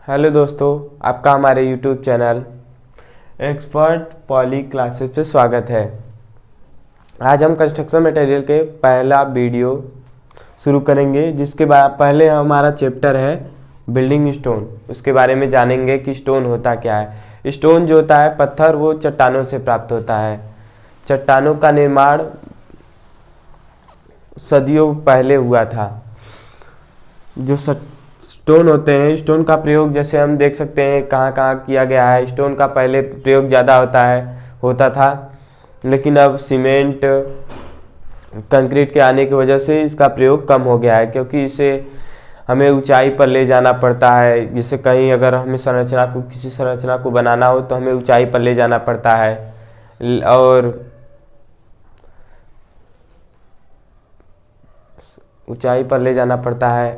Hello दोस्तों, आपका हमारे YouTube channel expert poly classes पे स्वागत है। आज हम कंस्ट्रक्शन मटेरियल के पहला वीडियो शुरू करेंगे, जिसके बाद पहले हमारा चैप्टर है बिल्डिंग स्टोन। उसके बारे में जानेंगे कि स्टोन होता क्या है। स्टोन जो होता है पत्थर, वो चट्टानों से प्राप्त होता है। चट्टानों का निर्माण सदियों पहले हुआ था। जो स्टोन होते हैं, स्टोन का प्रयोग जैसे हम देख सकते हैं कहाँ कहाँ किया गया है। स्टोन का पहले प्रयोग ज़्यादा होता था, लेकिन अब सीमेंट कंक्रीट के आने की वजह से इसका प्रयोग कम हो गया है, क्योंकि इसे हमें ऊंचाई पर ले जाना पड़ता है। जैसे कहीं अगर हमें किसी संरचना को बनाना हो तो हमें ऊंचाई पर ले जाना पड़ता है, और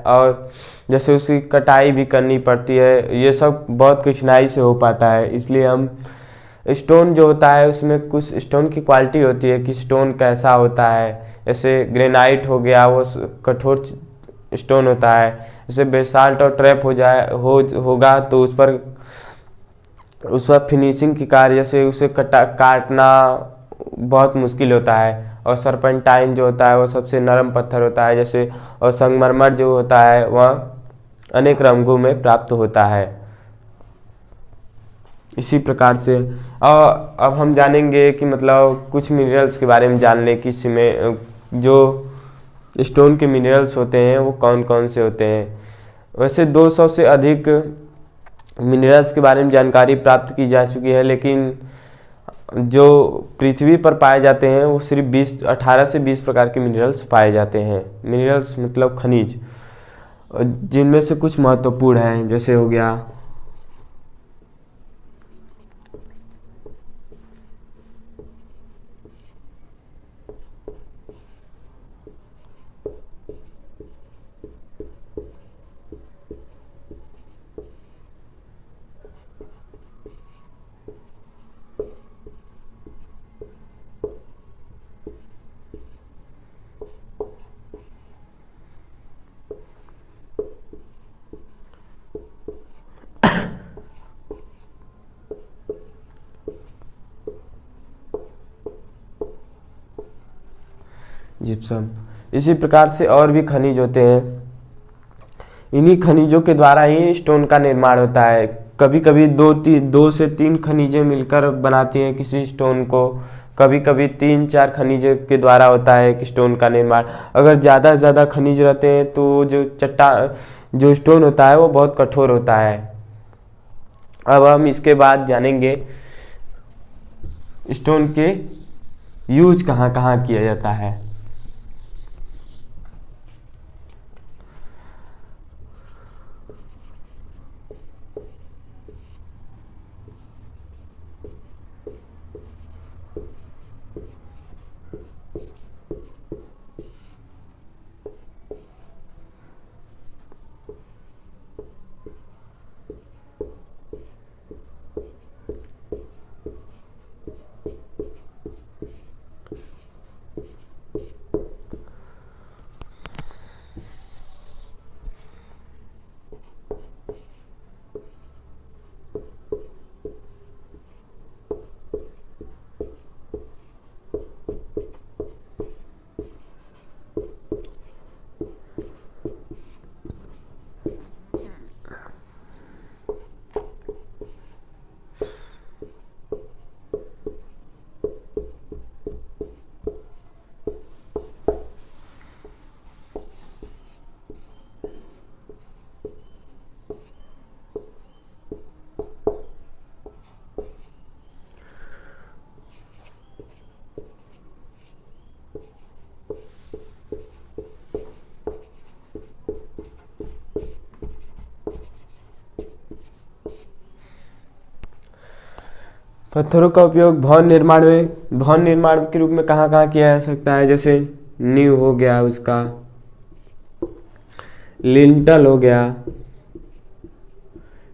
और जैसे उसकी कटाई भी करनी पड़ती है। ये सब बहुत कठिनाई से हो पाता है। इसलिए हम स्टोन जो होता है उसमें कुछ स्टोन की क्वालिटी होती है कि स्टोन कैसा होता है। जैसे ग्रेनाइट हो गया, वो कठोर स्टोन होता है। जैसे बेसाल्ट और ट्रैप होगा तो उस पर फिनिशिंग की कार्य, जैसे उसे काटना बहुत मुश्किल होता है। और सरपेंटाइन जो होता है वो सबसे नरम पत्थर होता है जैसे। और संगमरमर जो होता है वह अनेक रंगों में प्राप्त होता है। इसी प्रकार से और अब हम जानेंगे कि मतलब कुछ मिनरल्स के बारे में जान लें कि जो स्टोन के मिनरल्स होते हैं वो कौन कौन से होते हैं। वैसे 200 से अधिक मिनरल्स के बारे में जानकारी प्राप्त की जा चुकी है, लेकिन जो पृथ्वी पर पाए जाते हैं वो सिर्फ 18 से 20 प्रकार के मिनरल्स पाए जाते हैं। मिनरल्स मतलब खनिज, जिनमें से कुछ महत्वपूर्ण हैं। जैसे हो गया जिप्सम। इसी प्रकार से और भी खनिज होते हैं। इन्हीं खनिजों के द्वारा ही स्टोन का निर्माण होता है। कभी कभी दो से तीन खनिजें मिलकर बनाती हैं किसी स्टोन को। कभी कभी 3-4 खनिज के द्वारा होता है कि स्टोन का निर्माण। अगर ज़्यादा से ज़्यादा खनिज रहते हैं तो जो स्टोन होता है वो बहुत कठोर होता है। अब हम इसके बाद जानेंगे स्टोन के यूज कहाँ कहाँ किया जाता है। पत्थरों का उपयोग भवन निर्माण के रूप में कहाँ कहाँ किया जा सकता है। जैसे नींव हो गया, उसका लिंटल हो गया।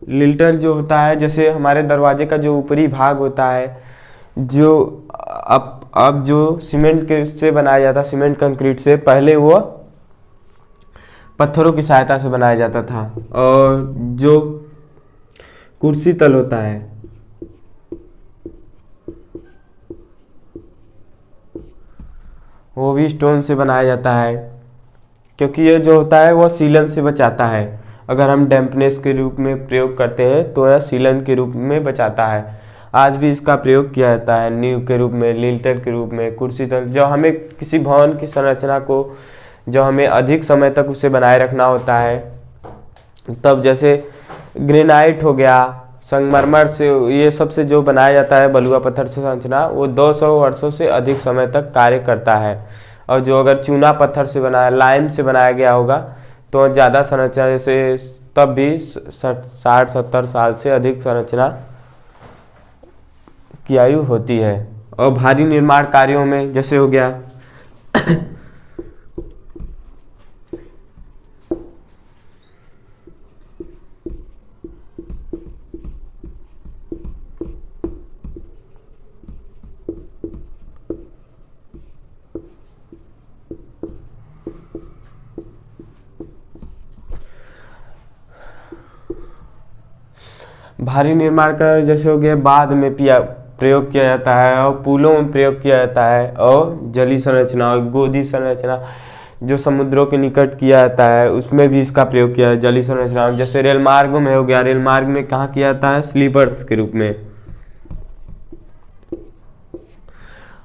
लिंटल जो होता है, जैसे हमारे दरवाजे का जो ऊपरी भाग होता है, जो अब जो सीमेंट के से बनाया जाता, सीमेंट कंक्रीट से, पहले वो पत्थरों की सहायता से बनाया जाता था। और जो कुर्सी तल होता है, वो भी स्टोन से बनाया जाता है, क्योंकि ये जो होता है वो सीलन से बचाता है। अगर हम डैम्पनेस के रूप में प्रयोग करते हैं तो यह सीलन के रूप में बचाता है। आज भी इसका प्रयोग किया जाता है नींव के रूप में, लिंटर के रूप में, कुर्सी तल। जब हमें किसी भवन की संरचना को, जब हमें अधिक समय तक उसे बनाए रखना होता है, तब जैसे ग्रेनाइट हो गया, संगमरमर से, ये सब से जो बनाया जाता है बलुआ पत्थर से संरचना, वो 200 वर्षों से अधिक समय तक कार्य करता है। और जो अगर चूना पत्थर से बनाया, लाइम से बनाया गया होगा, तो ज़्यादा संरचना, जैसे तब भी 60-70 साल से अधिक संरचना की आयु होती है। और भारी निर्माण कार्यों में जैसे हो गया भारी निर्माण का जैसे हो गया, बाद में प्रयोग किया जाता है, और पुलों में प्रयोग किया जाता है, और जलीय संरचना और गोदी संरचना जो समुद्रों के निकट किया जाता है, उसमें भी इसका प्रयोग किया है। जलीय संरचना जैसे रेल मार्गों में हो गया, रेल मार्ग में कहाँ किया जाता है, स्लीपर्स के रूप में।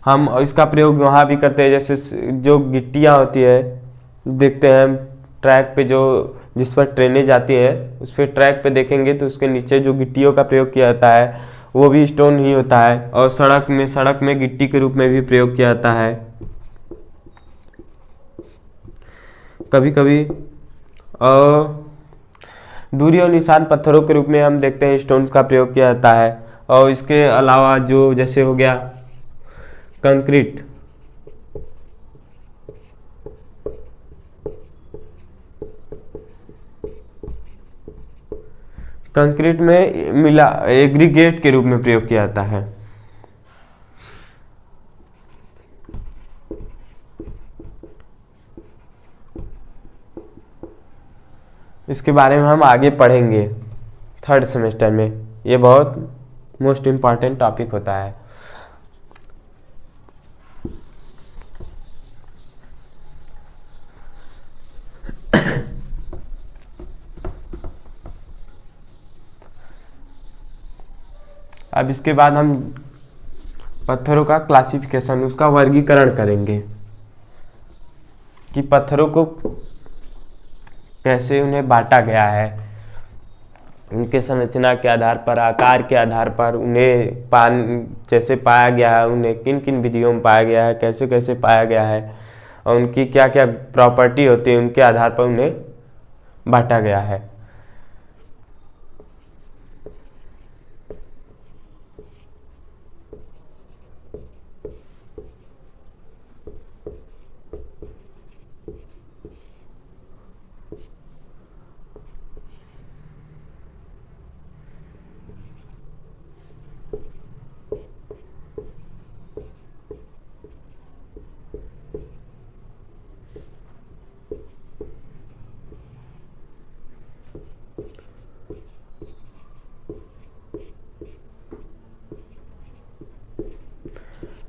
हम इसका प्रयोग वहाँ भी करते हैं, जैसे जो गिट्टियाँ होती है, देखते हैं ट्रैक पे, जो जिस पर ट्रेनें जाती हैं, उस पर ट्रैक पे देखेंगे तो उसके नीचे जो गिट्टियों का प्रयोग किया जाता है वो भी स्टोन ही होता है। और सड़क में गिट्टी के रूप में भी प्रयोग किया जाता है कभी कभी। और दूरी और निशान पत्थरों के रूप में हम देखते हैं स्टोन्स का प्रयोग किया जाता है। और इसके अलावा जो जैसे हो गया कंक्रीट, कंक्रीट में मिला एग्रीगेट के रूप में प्रयोग किया जाता है। इसके बारे में हम आगे पढ़ेंगे 3rd सेमेस्टर में, ये बहुत मोस्ट इम्पॉर्टेंट टॉपिक होता है। अब इसके बाद हम पत्थरों का क्लासिफिकेशन, उसका वर्गीकरण करेंगे कि पत्थरों को कैसे उन्हें बांटा गया है, उनके संरचना के आधार पर, आकार के आधार पर, उन्हें जैसे पाया गया है, उन्हें किन किन विधियों में पाया गया है, कैसे कैसे पाया गया है, और उनकी क्या क्या प्रॉपर्टी होती है, उनके आधार पर उन्हें बांटा गया है।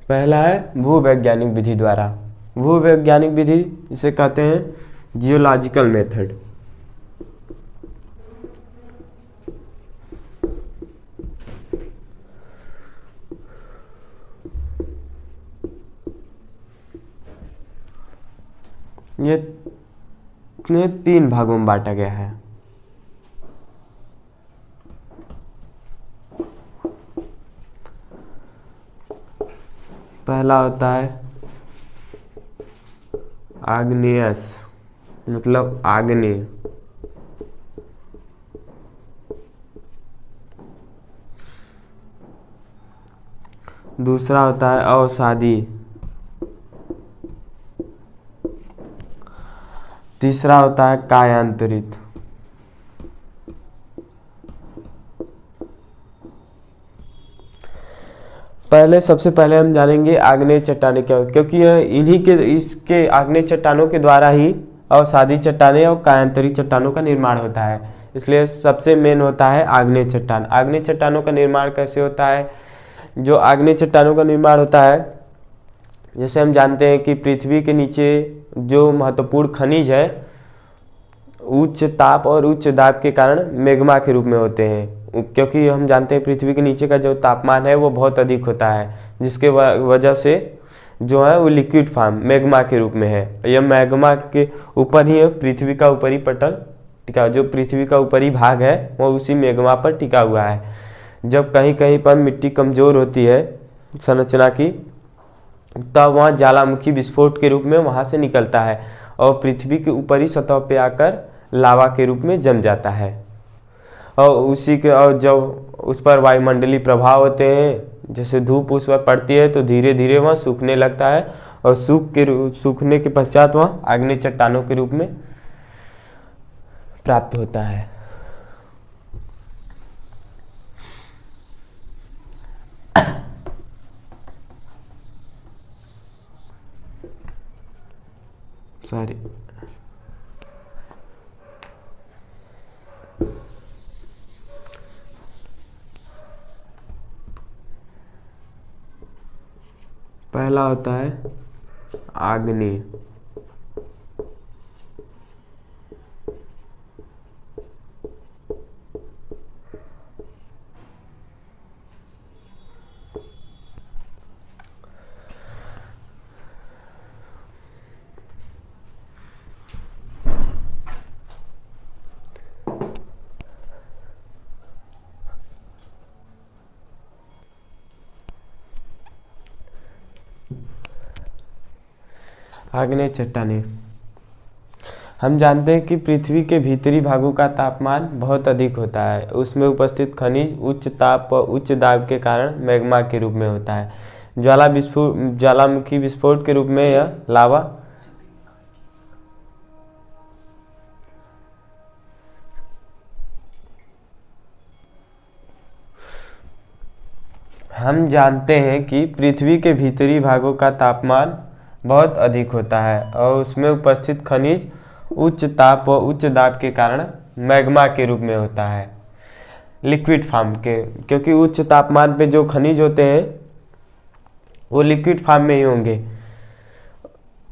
पहला है भूवैज्ञानिक विधि द्वारा। भूवैज्ञानिक विधि इसे कहते हैं जियोलॉजिकल मेथड। ये 3 भागों में बांटा गया है। पहला होता है आग्नेयस, मतलब आग्नेय। दूसरा होता है अवसादी। तीसरा होता है कायांतरित। सबसे पहले हम जानेंगे आग्नेय चट्टानें क्या होती, क्योंकि इसके आग्नेय चट्टानों के द्वारा ही अवसादी चट्टानें और कायांतरित चट्टानों का निर्माण होता है। इसलिए सबसे मेन होता है आग्नेय चट्टान। आग्नेय चट्टानों का निर्माण कैसे होता है? जो आग्नेय चट्टानों का निर्माण होता है, जैसे हम जानते हैं कि पृथ्वी के नीचे जो महत्वपूर्ण खनिज है उच्च ताप और उच्च दाब के कारण मैग्मा के रूप में होते हैं, क्योंकि हम जानते हैं पृथ्वी के नीचे का जो तापमान है वो बहुत अधिक होता है, जिसके वजह से जो है वो लिक्विड फॉर्म मैग्मा के रूप में है। यह मैग्मा के ऊपर ही पृथ्वी का ऊपरी पटल टिका, जो पृथ्वी का ऊपरी भाग है वो उसी मैग्मा पर टिका हुआ है। जब कहीं कहीं पर मिट्टी कमज़ोर होती है संरचना की, तब वहाँ ज्वालामुखी विस्फोट के रूप में वहाँ से निकलता है और पृथ्वी के ऊपरी सतह पे आकर लावा के रूप में जम जाता है। और जब उस पर वायुमंडलीय प्रभाव होते हैं, जैसे धूप उस पर पड़ती है तो धीरे धीरे वह सूखने लगता है और सूखने के पश्चात वह आग्नेय चट्टानों के रूप में प्राप्त होता है। सॉरी, पहला होता है आग्नेय। आग्नेय चट्टानें, हम जानते हैं कि पृथ्वी के भीतरी भागों का तापमान बहुत अधिक होता है। उसमें उपस्थित खनिज उच्च ताप और उच्च दाब के कारण मैग्मा के रूप में होता है। ज्वालामुखी विस्फोट के रूप में यह लावा हम जानते हैं कि पृथ्वी के भीतरी भागों का तापमान बहुत अधिक होता है और उसमें उपस्थित खनिज उच्च ताप और उच्च दाब के कारण मैग्मा के रूप में होता है, लिक्विड फॉर्म के, क्योंकि उच्च तापमान पे जो खनिज होते हैं वो लिक्विड फॉर्म में ही होंगे।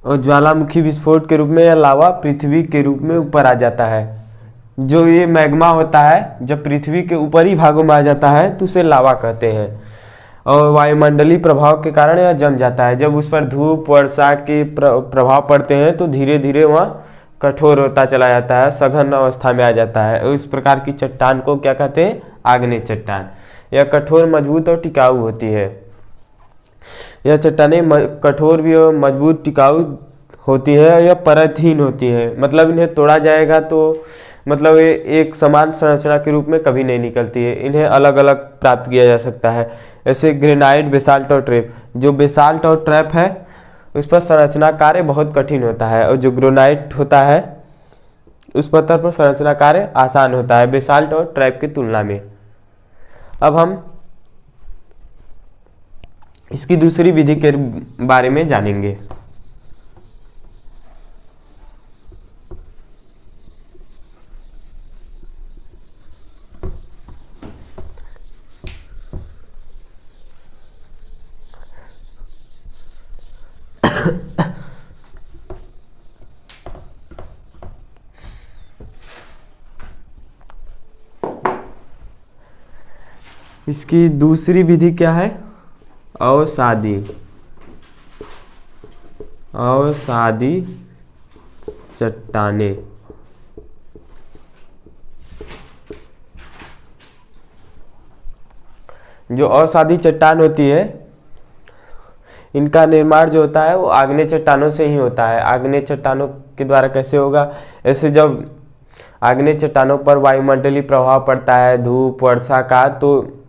और ज्वालामुखी विस्फोट के रूप में यह लावा पृथ्वी के रूप में ऊपर आ जाता है। जो ये मैग्मा होता है जब पृथ्वी के ऊपरी भागों में आ जाता है तो उसे लावा कहते हैं और वायुमंडलीय प्रभाव के कारण यह जम जाता है। जब उस पर धूप वर्षा के प्रभाव पड़ते हैं तो धीरे धीरे वह कठोर होता चला जाता है, सघन अवस्था में आ जाता है। और इस प्रकार की चट्टान को क्या कहते हैं? आग्नेय चट्टान। यह कठोर, मजबूत और टिकाऊ होती है। यह चट्टानें कठोर भी और मजबूत टिकाऊ होती है। यह परतहीन होती है, मतलब इन्हें तोड़ा जाएगा तो मतलब ये एक समान संरचना के रूप में कभी नहीं निकलती है। इन्हें अलग अलग प्राप्त किया जा सकता है। ऐसे ग्रेनाइट, बेसाल्ट और ट्रैप। जो बेसाल्ट और ट्रैप है उस पर संरचना कार्य बहुत कठिन होता है और जो ग्रेनाइट होता है उस पत्थर पर संरचना कार्य आसान होता है बेसाल्ट और ट्रैप की तुलना में। अब हम इसकी दूसरी विधि के बारे में जानेंगे। इसकी दूसरी विधि क्या है? अवसादी। अवसादी चट्टानें। जो अवसादी चट्टान होती है इनका निर्माण जो होता है वो आग्नेय चट्टानों से ही होता है। आग्नेय चट्टानों के द्वारा कैसे होगा? ऐसे जब आग्नेय चट्टानों पर वायुमंडलीय प्रभाव पड़ता है, धूप वर्षा का, तो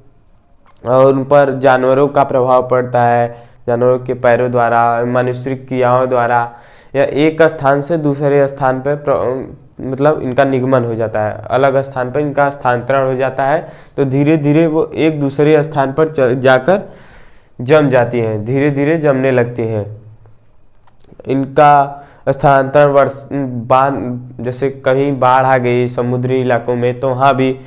और उन पर जानवरों का प्रभाव पड़ता है, जानवरों के पैरों द्वारा, मनुष्य क्रियाओं द्वारा, या एक स्थान से दूसरे स्थान पर मतलब इनका निगमन हो जाता है, अलग स्थान पर इनका स्थानांतरण हो जाता है। तो धीरे धीरे वो एक दूसरे स्थान पर जाकर जम जाती हैं, धीरे धीरे जमने लगती हैं। इनका स्थानांतरण वर्ष बांध, जैसे कहीं बाढ़ आ गई समुद्री इलाकों में तो वहाँ भी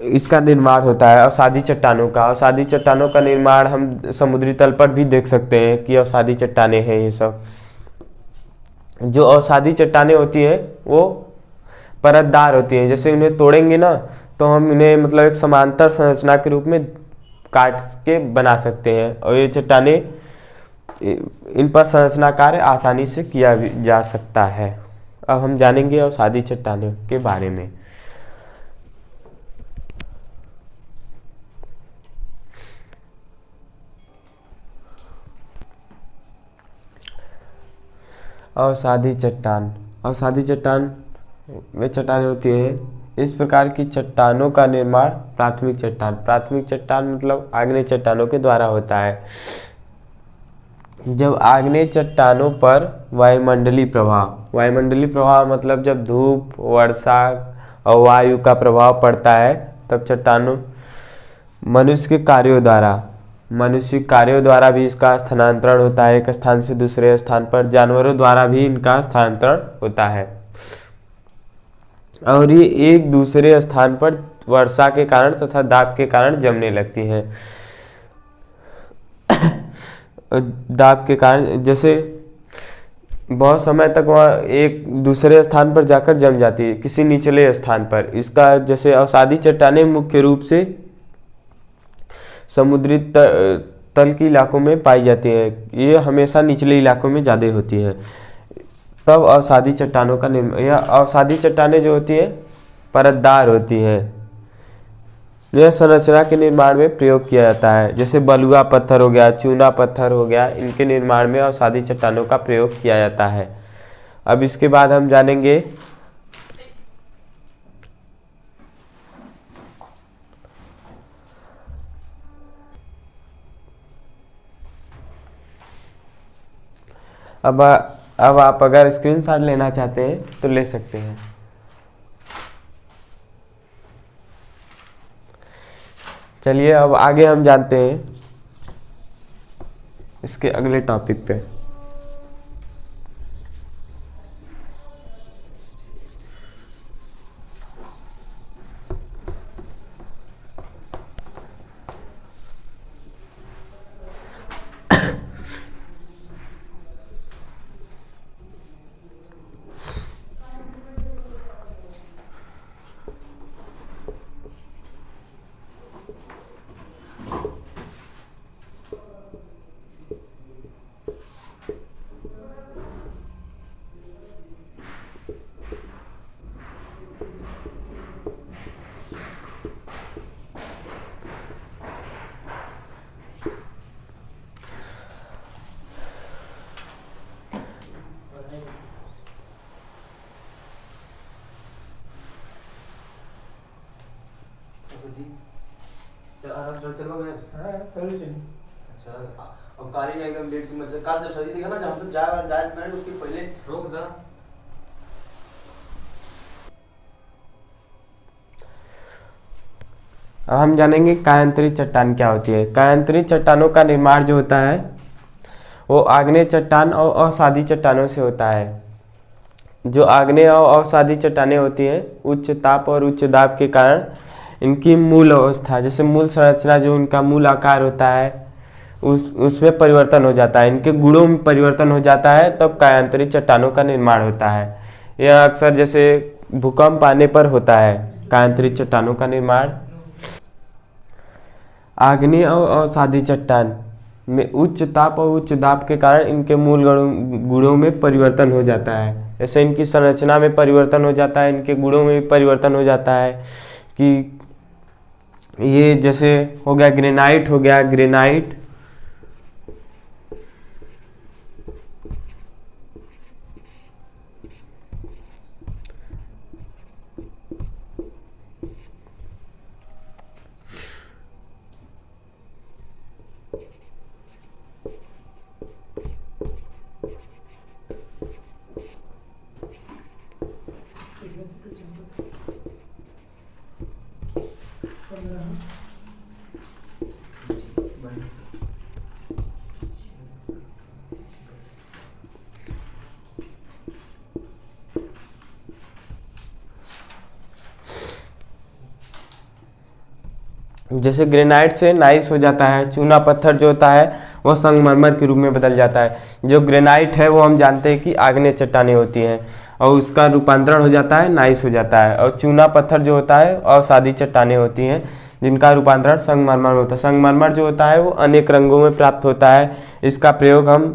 इसका निर्माण होता है। अवसादी चट्टानों का, अवसादी चट्टानों का निर्माण हम समुद्री तल पर भी देख सकते हैं कि अवसादी चट्टानें हैं ये सब। जो अवसादी चट्टानें होती हैं वो परतदार होती हैं, जैसे उन्हें तोड़ेंगे ना तो हम इन्हें मतलब एक समांतर संरचना के रूप में काट के बना सकते हैं, और ये चट्टानें इन पर संरचना कार्य आसानी से किया जा सकता है। अब हम जानेंगे अवसादी चट्टानों के बारे में। अवसादी चट्टान, अवसादी चट्टान वे चट्टानें होती हैं। इस प्रकार की चट्टानों का निर्माण प्राथमिक चट्टान, प्राथमिक चट्टान मतलब आग्नेय चट्टानों के द्वारा होता है। जब आग्नेय चट्टानों पर वायुमंडलीय प्रभाव, वायुमंडलीय प्रभाव मतलब जब धूप, वर्षा और वायु का प्रभाव पड़ता है तब चट्टानों मनुष्य के कार्यों द्वारा भी इसका स्थानांतरण होता है एक स्थान से दूसरे स्थान पर। जानवरों द्वारा भी इनका स्थानांतरण होता है और ये एक दूसरे स्थान पर वर्षा के कारण तथा दाब के कारण जमने लगती हैं। दाब के कारण जैसे बहुत समय तक वह एक दूसरे स्थान पर जाकर जम जाती है किसी निचले स्थान पर। इसका जैसे अवसादी चट्टानें मुख्य रूप से समुद्री तल के इलाकों में पाई जाती है, ये हमेशा निचले इलाकों में ज़्यादा होती है। तब अवसादी चट्टानों का निर्माण, यह अवसादी चट्टानें जो होती हैं परतदार होती हैं। यह संरचना के निर्माण में प्रयोग किया जाता है, जैसे बलुआ पत्थर हो गया, चूना पत्थर हो गया, इनके निर्माण में अवसादी चट्टानों का प्रयोग किया जाता है। अब इसके बाद हम जानेंगे अब आप अगर स्क्रीनशॉट लेना चाहते हैं तो ले सकते हैं। चलिए अब आगे हम जानते हैं इसके अगले टॉपिक पे। अब काली ने एकदम लेट की मतलब काल जब सही दिखा ना जब तो जाए जाए मैंने उसके पहले रोक दा। अब हम जानेंगे कायांतरित चट्टान क्या होती है। कायांतरित चट्टानों का निर्माण जो होता है वो आग्नेय चट्टान और अवसादी चट्टानों से होता है। जो आग्नेय और अवसादी चट्टानें होती हैं उच्च ताप और उच्च दाब के कारण इनकी मूल अवस्था, जैसे मूल संरचना जो उनका मूल आकार होता है उसमें परिवर्तन हो जाता है, इनके गुणों में परिवर्तन हो जाता है, तब कायांतरित चट्टानों का निर्माण होता है। यह अक्सर जैसे भूकंप आने पर होता है कायांतरित चट्टानों का निर्माण। आग्नेय और अवसादी चट्टान में उच्च ताप और उच्च दाब के कारण इनके मूल गुणों में परिवर्तन हो जाता है। जैसे इनकी संरचना में परिवर्तन हो जाता है, इनके गुणों में भी परिवर्तन हो जाता है कि ये जैसे हो गया ग्रेनाइट, हो गया ग्रेनाइट, जैसे ग्रेनाइट से नाइस हो जाता है, चूना पत्थर जो होता है वो संगमरमर के रूप में बदल जाता है। जो ग्रेनाइट है वो हम जानते हैं कि आग्नेय चट्टानें होती हैं और उसका रूपांतरण हो जाता है, नाइस हो जाता है। और चूना पत्थर जो होता है अवसादी चट्टानें होती हैं जिनका रूपांतरण संगमरमर में होता है। संगमरमर जो होता है वो अनेक रंगों में प्राप्त होता है। इसका प्रयोग हम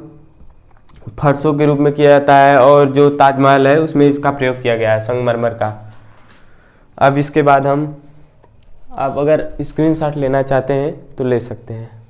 फर्शों के रूप में किया जाता है और जो ताजमहल है उसमें इसका प्रयोग किया गया है संगमरमर का। अब इसके बाद हम आप अगर स्क्रीनशॉट लेना चाहते हैं तो ले सकते हैं।